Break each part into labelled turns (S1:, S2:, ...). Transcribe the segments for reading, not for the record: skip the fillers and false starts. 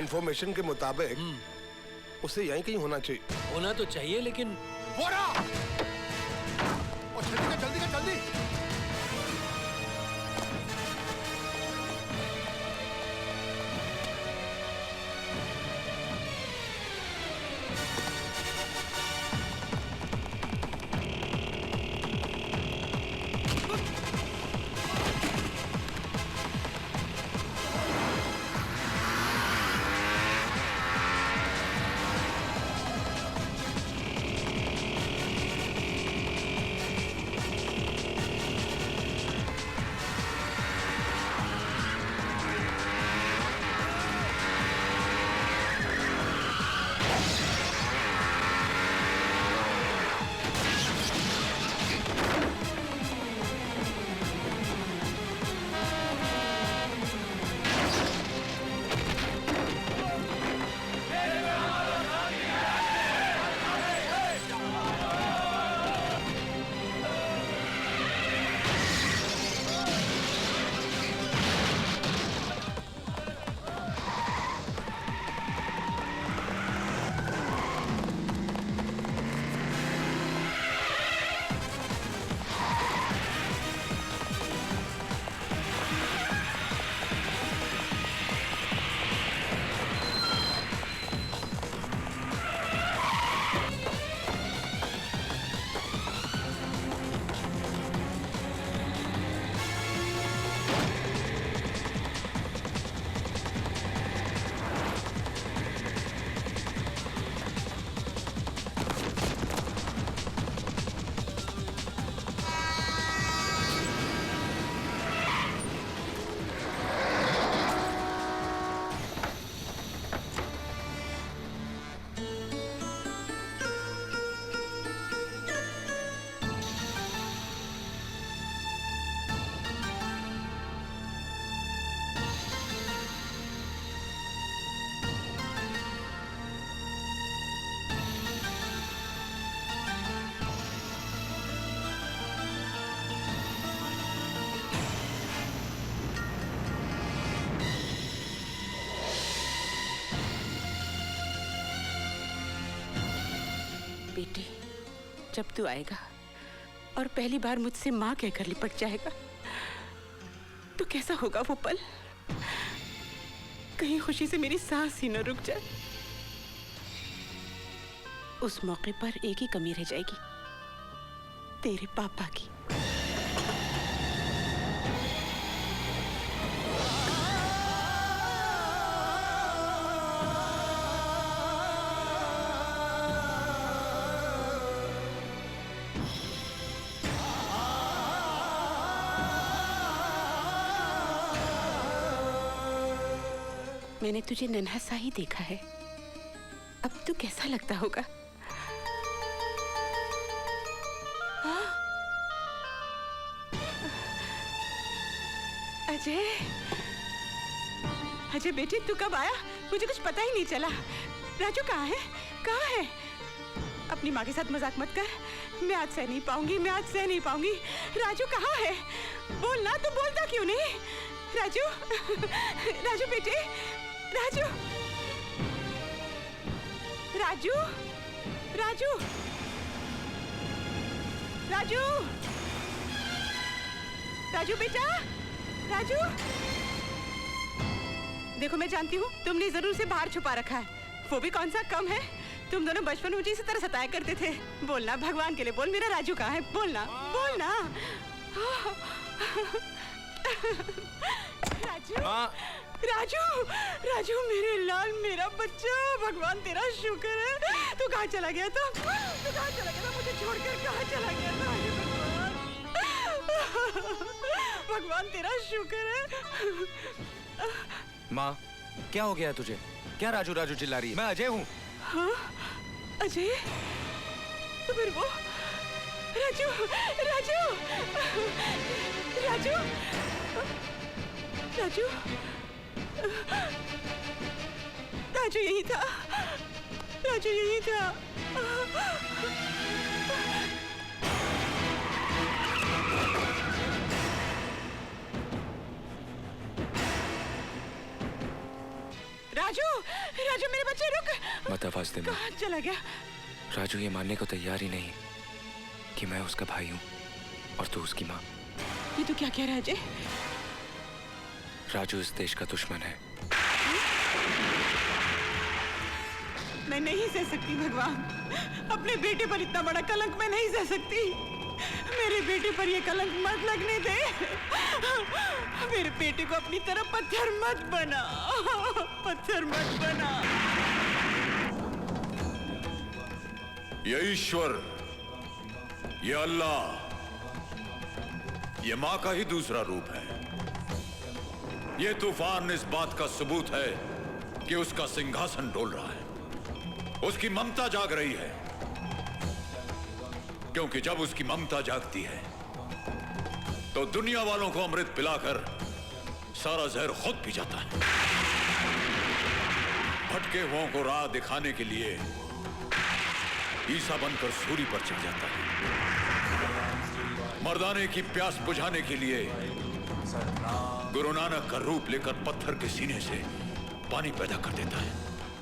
S1: Information के मुताबिक उसे यहीं कहीं होना चाहिए।
S2: होना तो चाहिए लेकिन
S3: बोरा! और जल्दी कर जल्दी।
S4: बेटी, जब तू आएगा और पहली बार मुझसे माँ कहकर लिपट जाएगा तो कैसा होगा वो पल? कहीं खुशी से मेरी सांस ही न रुक जाए। उस मौके पर एक ही कमी रह जाएगी, तेरे पापा की। मैंने तुझे नन्हा सा ही देखा है, अब तू कैसा लगता होगा? अजय, अजय बेटे तू कब आया? मुझे कुछ पता ही नहीं चला। राजू कहाँ है? कहाँ है? अपनी माँ के साथ मजाक मत कर। मैं आज सह नहीं पाऊंगी, मैं आज सह नहीं पाऊंगी। राजू कहाँ है? बोलना, तू बोलता क्यों नहीं? राजू, राजू बेटे, राजू, राजू, राजू, राजू, राजू बेटा, राजू। देखो मैं जानती हूँ तुमने जरूर से बाहर छुपा रखा है, वो भी कौन सा कम है। तुम दोनों बचपन में मुझे इसी तरह सताया करते थे। बोलना, भगवान के लिए बोल, मेरा राजू कहाँ है? बोलना, बोलना। राजू, राजू, राजू मेरे लाल, मेरा बच्चा, भगवान तेरा शुक्र है। तू कहाँ चला गया था? तू कहाँ चला गया था? मुझे छोड़कर कहाँ चला गया था? भगवान तेरा शुक्र है।
S5: माँ, क्या हो गया तुझे? क्या राजू राजू चिल्ला रही है? मैं अजय हूँ।
S4: हाँ, अजय? तो फिर वो राजू, राजू, राजू, राजू, राजू यही था, राजू यही था। राजू, राजू मेरे बच्चे रुक।
S5: मत आवाज दे माँ।
S4: कहाँ चला गया?
S5: राजू ये मानने को तैयार ही नहीं कि मैं उसका भाई हूँ और तू उसकी माँ।
S4: ये तू क्या कह रहा है अजय?
S5: राजू इस देश का दुश्मन है।
S4: मैं नहीं सह सकती भगवान, अपने बेटे पर इतना बड़ा कलंक मैं नहीं सह सकती। मेरे बेटे पर ये कलंक मत लगने दे। मेरे बेटे को अपनी तरफ पत्थर मत बना, पत्थर मत बना।
S2: ये ईश्वर, ये अल्लाह, ये माँ का ही दूसरा रूप है। ये तूफान इस बात का सबूत है कि उसका सिंहासन डोल रहा है, उसकी ममता जाग रही है। क्योंकि जब उसकी ममता जागती है तो दुनिया वालों को अमृत पिलाकर सारा जहर खुद पी जाता है। भटके हुओं को राह दिखाने के लिए ईसा बनकर सूली पर चढ़ जाता है। मर्दाने की प्यास बुझाने के लिए गुरु नानक का रूप लेकर पत्थर के सीने से पानी पैदा कर देता है।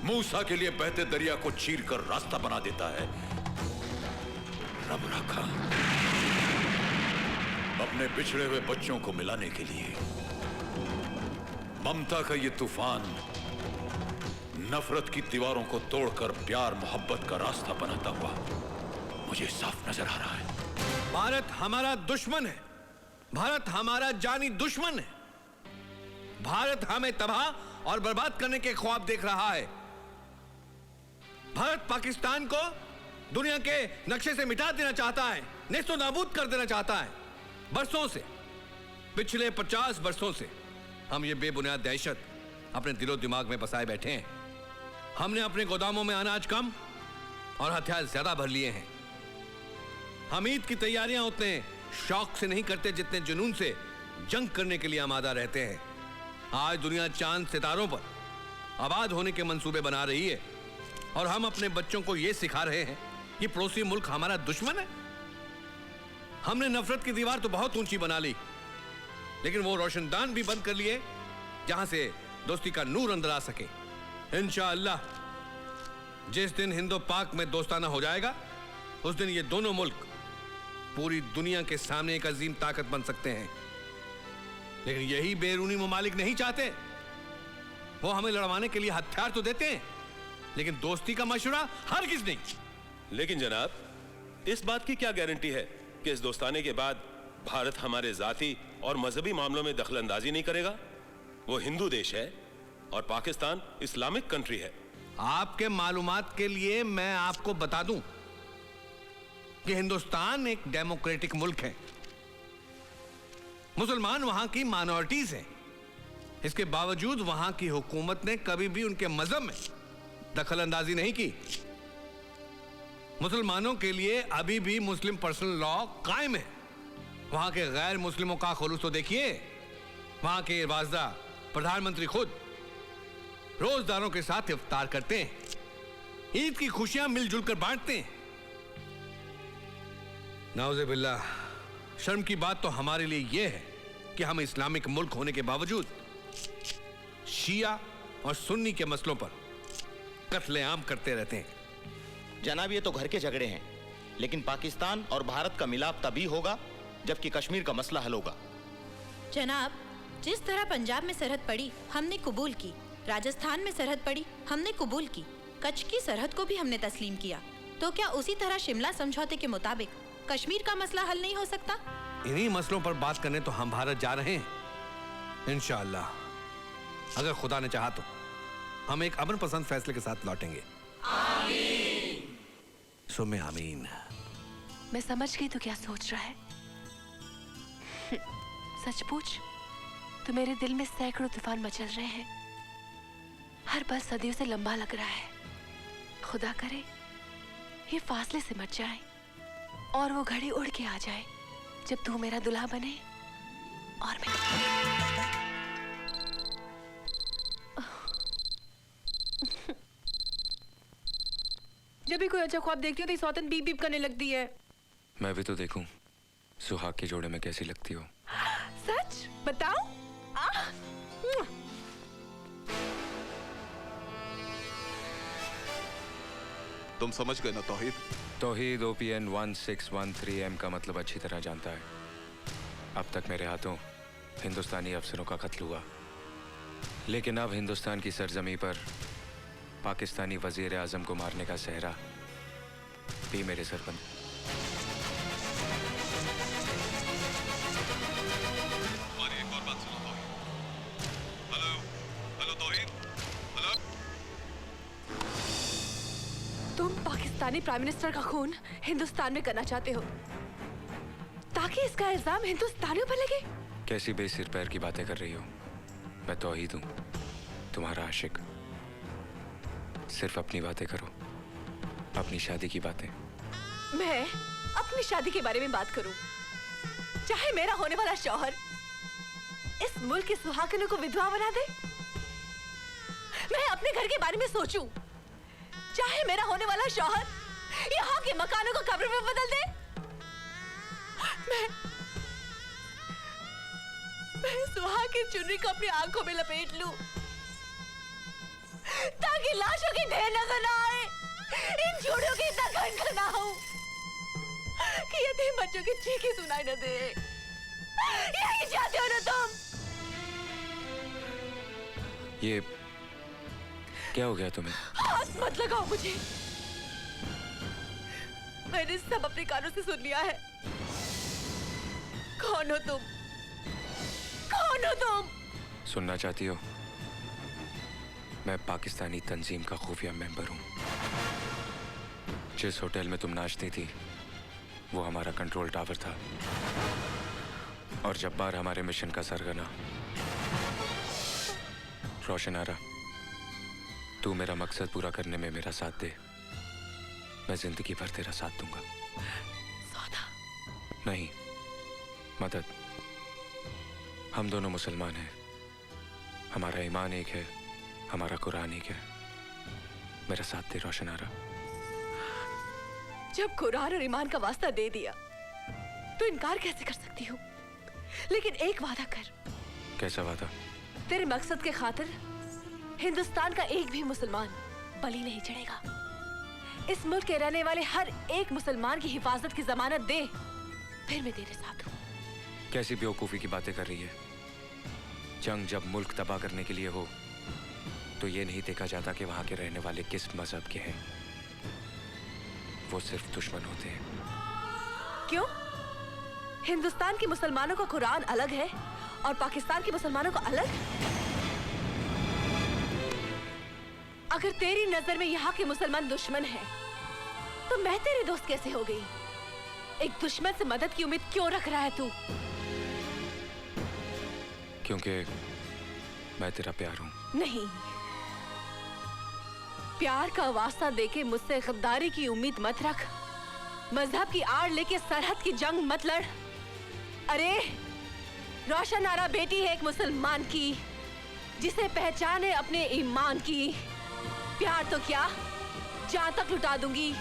S2: मूसा के लिए बहते दरिया को चीरकर रास्ता बना देता है। रब रखा अपने बिछड़े हुए बच्चों को मिलाने के लिए ममता का ये तूफान नफरत की दीवारों को तोड़कर प्यार मोहब्बत का रास्ता बनाता हुआ मुझे साफ नजर आ रहा है।
S3: भारत हमारा दुश्मन है, भारत हमारा जानी दुश्मन है। भारत हमें तबाह और बर्बाद करने के ख्वाब देख रहा है। भारत पाकिस्तान को दुनिया के नक्शे से मिटा देना चाहता है, नेस्तो नाबूद कर देना चाहता है। बरसों से, पिछले 50 वर्षों से हम ये बेबुनियाद दहशत अपने दिलो दिमाग में बसाए बैठे हैं। हमने अपने गोदामों में अनाज कम और हथियार ज्यादा भर लिए हैं। हम ईद की तैयारियां उतने शौक से नहीं करते जितने जुनून से जंग करने के लिए आमादा रहते हैं। आज दुनिया चांद सितारों पर आबाद होने के मंसूबे बना रही है और हम अपने बच्चों को यह सिखा रहे हैं कि पड़ोसी मुल्क हमारा दुश्मन है। हमने नफरत की दीवार तो बहुत ऊंची बना ली, लेकिन वो रोशनदान भी बंद कर लिए जहां से दोस्ती का नूर अंदर आ सके। इंशाअल्लाह जिस दिन हिंदो पाक में दोस्ताना हो जाएगा, उस दिन ये दोनों मुल्क पूरी दुनिया के सामने एक अजीम ताकत बन सकते हैं। लेकिन यही बैरूनी ममालिक नहीं चाहते। वो हमें लड़वाने के लिए हथियार तो देते हैं, लेकिन दोस्ती का मशवरा हरगिज नहीं।
S1: लेकिन जनाब, इस बात की क्या गारंटी है कि इस दोस्ताने के बाद भारत हमारे जाती और मजहबी मामलों में दखलंदाजी नहीं करेगा? वो हिंदू देश है और पाकिस्तान इस्लामिक कंट्री है।
S3: आपके मालूमात के लिए मैं आपको बता दूं कि हिंदुस्तान एक डेमोक्रेटिक मुल्क है। मुसलमान वहां की माइनॉरिटीज हैं। इसके बावजूद वहां की हुकूमत ने कभी भी उनके मजहब में दखल अंदाजी नहीं की। मुसलमानों के लिए अभी भी मुस्लिम पर्सनल लॉ कायम है। वहां के गैर मुस्लिमों का खुलूस तो देखिए। वहां के वाजदा प्रधानमंत्री खुद रोजदारों के साथ इफ्तार करते हैं, ईद की खुशियां मिलजुल कर बांटते हैं। नाउज़े बिल्लाह, शर्म की बात तो हमारे लिए यह है कि हम इस्लामिक मुल्क होने के बावजूद शिया और सुन्नी के मसलों पर कत्लेआम करते रहते हैं।
S6: जनाब, ये तो घर के झगड़े हैं, लेकिन पाकिस्तान और भारत का मिलाप तभी होगा जबकि कश्मीर का मसला हल होगा।
S7: जनाब, जिस तरह पंजाब में सरहद पड़ी हमने कबूल की, राजस्थान में सरहद पड़ी हमने कबूल की, कच्छ की सरहद को भी हमने तस्लीम किया, तो क्या उसी तरह शिमला समझौते के मुताबिक कश्मीर का मसला हल नहीं हो सकता?
S3: इन्हीं मसलों पर बात करने तो हम भारत जा रहे हैं। इंशाअल्लाह अगर खुदा ने चाहा तो हम एक अमन पसंद फैसले के साथ लौटेंगे। आमीन। सुमे आमीन।
S8: मैं समझ गई तो क्या सोच रहा है। सच पूछ तो मेरे दिल में सैकड़ों तूफान मचल रहे हैं। हर पल सदियों से लंबा लग रहा है। खुदा करे ये फासले से मच जाए और वो घड़ी उड़ के आ जाए जब तू मेरा दुल्हा बने और मैं।
S9: जब भी कोई अच्छा ख्वाब देखती हो तो सौतन बीप बीप करने लगती है।
S5: मैं भी तो देखूं सुहाग के जोड़े में कैसी लगती हो।
S9: सच बताओ?
S10: तुम समझ गए ना तौहीद?
S5: तौहीद OPN 1613M का मतलब अच्छी तरह जानता है। अब तक मेरे हाथों हिंदुस्तानी अफसरों का कत्ल हुआ, लेकिन अब हिंदुस्तान की सरजमी पर पाकिस्तानी वजीर आजम को मारने का सहरा भी मेरे सर पर।
S10: एक और बात सुनो Tauheed. Hello hello Tauheed, hello.
S8: तुम पाकिस्तानी प्राइम मिनिस्टर का खून हिंदुस्तान में करना चाहते हो ताकि इसका इल्जाम हिंदुस्तानियों पर लगे?
S5: कैसी बेसिर पैर की बातें कर रही हो? मैं तौहीद हूँ, तुम्हारा आशिक। सिर्फ अपनी बातें करो, अपनी शादी की बातें।
S8: मैं अपनी शादी के बारे में बात करूं, चाहे मेरा होने वाला शौहर इस मुल्क की सुहागनों को विधवा बना दे। मैं अपने घर के बारे में सोचूं, चाहे मेरा होने वाला शौहर यहाँ के मकानों को कब्र में बदल दे। मैं सुहाग की चुन्नी को अपनी आंखों में लपेट लूं ताकि लाशों की ढेर नजर ना आए, इन जोड़ों की इतना घंटा ना हो कि यतीम बच्चों की चीखें सुनाई न दे। यही चाहते हो ना तुम?
S5: ये क्या हो गया तुम्हें?
S8: हाथ मत लगाओ मुझे। मैंने सब अपने कानों से सुन लिया है। कौन हो तुम? कौन हो तुम?
S5: सुनना चाहती हो? मैं पाकिस्तानी तंजीम का खुफिया मेंबर हूँ। जिस होटल में तुम नाचती थी वो हमारा कंट्रोल टावर था, और जब्बार हमारे मिशन का सरगना। रोशन आरा, तू मेरा मकसद पूरा करने में मेरा साथ दे, मैं जिंदगी भर तेरा साथ दूंगा।
S8: सौदा
S5: नहीं, मदद। हम दोनों मुसलमान हैं, हमारा ईमान एक है, हमारा कुरान एक है। मेरा साथ दे रोशन आरा।
S8: जब कुरान और ईमान का वास्ता दे दिया तो इनकार कैसे कर सकती हूँ? लेकिन एक वादा कर।
S5: कैसा वादा?
S8: तेरे मकसद के खातिर हिंदुस्तान का एक भी मुसलमान बलि नहीं चढ़ेगा। इस मुल्क के रहने वाले हर एक मुसलमान की हिफाजत की जमानत दे, फिर मैं तेरे साथ हूँ।
S5: कैसी बेवकूफ़ी की बातें कर रही है? जंग जब मुल्क तबाह करने के लिए हो तो ये नहीं देखा जाता कि वहां के रहने वाले किस मजहब के हैं। वो सिर्फ दुश्मन होते हैं।
S8: क्यों? हिंदुस्तान के मुसलमानों का कुरान अलग है और पाकिस्तान के मुसलमानों का अलग? अगर तेरी नजर में यहाँ के मुसलमान दुश्मन हैं, तो मैं तेरी दोस्त कैसे हो गई? एक दुश्मन से मदद की उम्मीद क्यों रख रहा है तू?
S5: क्योंकि मैं तेरा प्यार हूं।
S8: नहीं, प्यार का वास्ता देके मुझसे गद्दारी की उम्मीद मत रख। मजहब की आड़ लेके सरहद की जंग मत लड़। अरे रोशन आरा बेटी है एक मुसलमान की, जिसे पहचान है अपने ईमान की। प्यार तो क्या, जान तक लुटा दूंगी।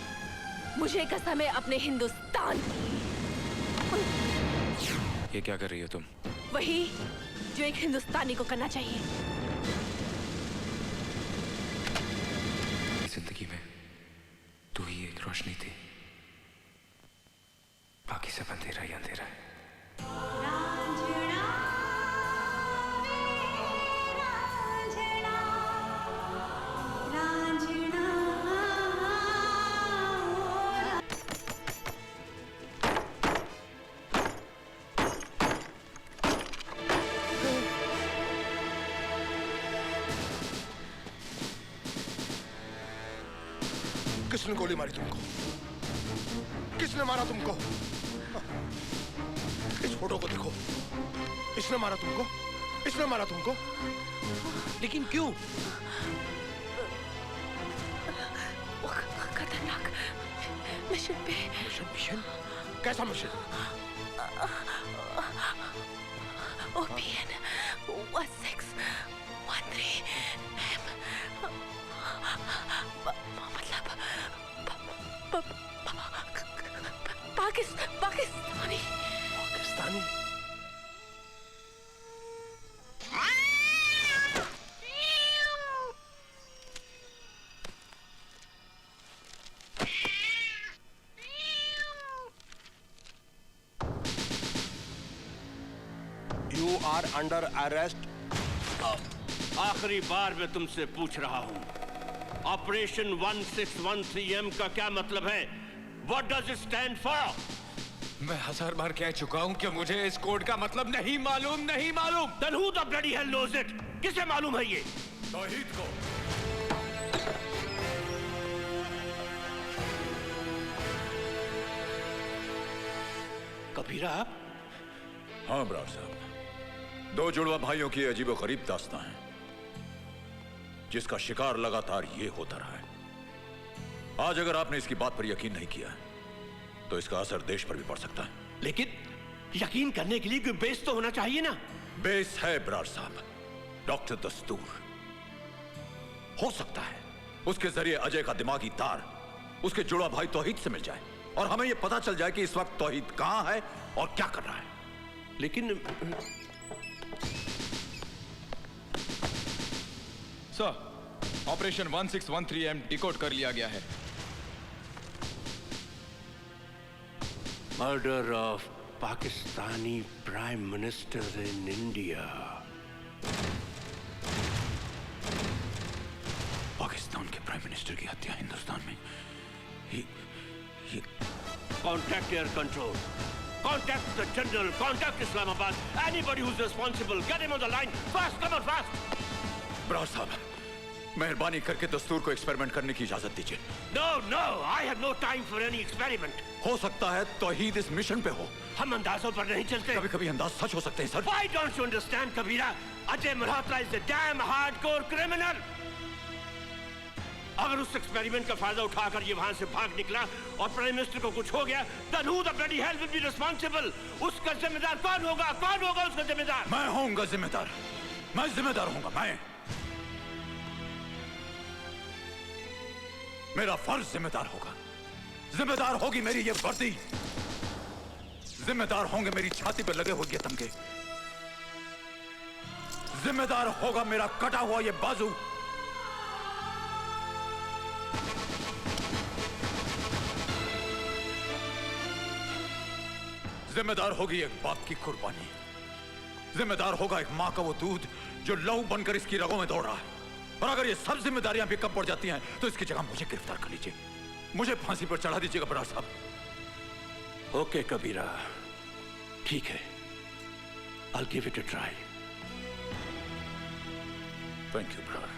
S8: मुझे कसम है अपने हिंदुस्तान की।
S5: ये क्या कर रही हो तुम?
S8: वही जो एक हिंदुस्तानी को करना चाहिए।
S5: जिंदगी में तू ही एक रोशनी थी, बाकी सब अंधेरा ही अंधेरा है।
S11: किसने गोली मारी तुमको? किसने मारा तुमको? इस फोटो को देखो। इसने मारा तुमको? इसने मारा तुमको? लेकिन क्यों?
S8: खतरनाक मिशन पे।
S11: मिशन? कैसा mission?
S8: OPN 1613M। Pakistani.
S11: Pakistani?
S12: Are under arrest. आखिरी बार मैं तुमसे पूछ रहा हूं, ऑपरेशन 1613M का क्या मतलब है? What does it stand for?
S5: मैं 1000 बार कह चुका हूं कि मुझे इस कोड का मतलब नहीं मालूम।
S12: Then who the bloody hell knows it? किसे मालूम है ये?
S2: तौहीद को।
S12: कबीरा?
S2: हाँ ब्रार साहब, दो जुड़वा भाइयों की अजीबोगरीब दास्तां है, जिसका शिकार लगातार ये होता रहा है। आज अगर आपने इसकी बात पर यकीन नहीं किया तो इसका असर देश पर भी पड़ सकता है।
S12: लेकिन यकीन करने के लिए कोई बेस तो होना चाहिए ना?
S2: बेस है ब्रार साहब, डॉक्टर दस्तूर। हो सकता है उसके जरिए अजय का दिमागी तार उसके जुड़वा भाई तौहीद से मिल जाए और हमें यह पता चल जाए कि इस वक्त तौहीद कहां है और क्या कर रहा है।
S12: लेकिन
S13: सर, ऑपरेशन 1613M डिकोड कर लिया गया है।
S12: Murder of Pakistani prime minister in India.
S2: Pakistan के प्राइम मिनिस्टर की हत्या हिंदुस्तान में। ये
S12: Contact air control. Contact the general. Contact Islamabad. Anybody who's responsible, get him on the line. Fast, come on, fast.
S2: Brar साहब, मेहरबानी करके दस्तूर को एक्सपेरिमेंट करने की इजाजत दीजिए।
S12: No, no, I have no time for any experiment.
S2: हो सकता है तौहीद इस मिशन पे हो।
S12: हम अंदाजों पर नहीं चलते।
S2: कभी-कभी अंदाज सच हो सकते हैं sir.
S12: Why don't you understand, Kabira? Ajay Malhotra is a damn hardcore criminal. अगर उस एक्सपेरिमेंट का फायदा उठाकर ये वहां से भाग निकला और प्राइम मिनिस्टर को कुछ हो गया, then who the bloody hell will be responsible? उसका जिम्मेदार कौन होगा? कौन होगा उसका जिम्मेदार?
S2: मैं होऊंगा जिम्मेदार। मैं जिम्मेदार होऊंगा। मैं, मेरा फर्ज जिम्मेदार होगा। जिम्मेदार होगी मेरी ये वर्दी, जिम्मेदार होंगे मेरी छाती पर लगे हुए ये तमगे, जिम्मेदार होगा मेरा कटा हुआ ये बाजू, जिम्मेदार होगी एक बाप की कुर्बानी, जिम्मेदार होगा एक मां का वो दूध जो लहू बनकर इसकी रगों में दौड़ रहा है। और अगर ये सब जिम्मेदारियां भी कम पड़ जाती हैं तो इसकी जगह मुझे गिरफ्तार कर लीजिए, मुझे फांसी पर चढ़ा दीजिएगा ब्रार साहब।
S12: ओके कबीरा, ठीक है, I'll give it a try.
S2: Thank you, brother.